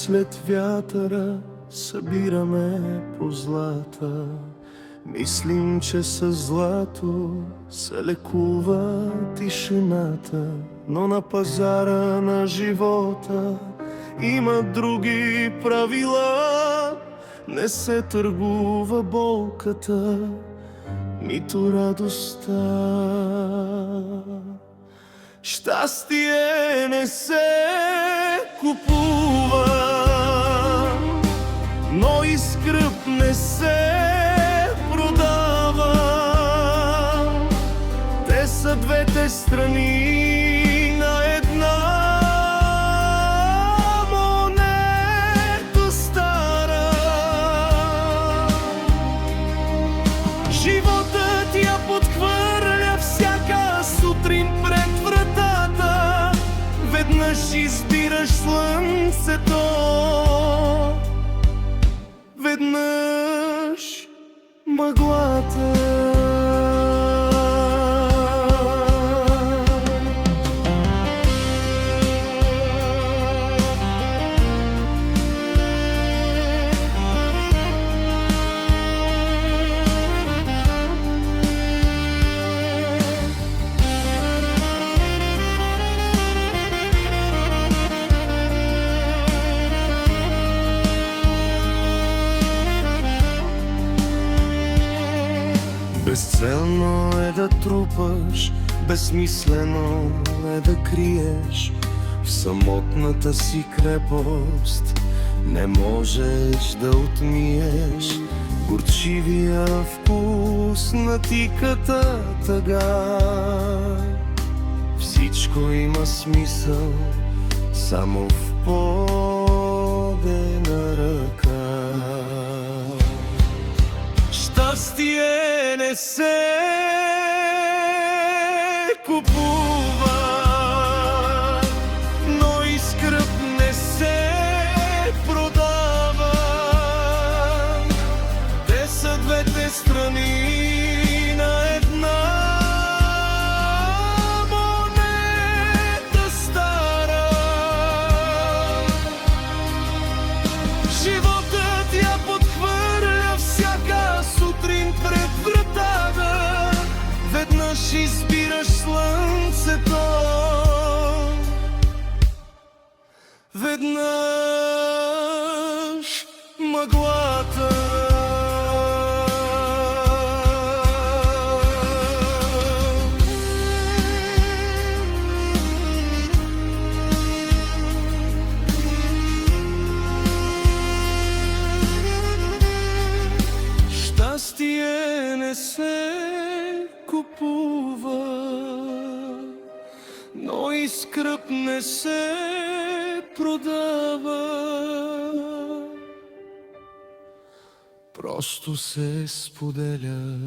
след вятъра събираме по злата. Мислим, че със злато се лекува тишината, но на пазара на живота има други правила. Не се търгува болката, нито радостта. Щастие не се купува, но и скръб не се продава. Те са двете страни на една монета стара. Животът я подхвърля всяка сутрин пред вратата. Веднъж избираш слънцето, веднъж мъглата. Безцелно е да трупаш, безсмислено е да криеш. В самотната си крепост не можеш да отмиеш горчивия вкус на тиката тъга. Всичко има смисъл само в подена ръка. Щастие не се купува, но и скръб не се продава. Те са двете страни на една монета стара. Животът я подхвърля всяка сутрин пред вратата. Веднъж избираш слънцето, веднъж мъглата. Щастие не се купува, но и скръб не се продава. Просто се споделя.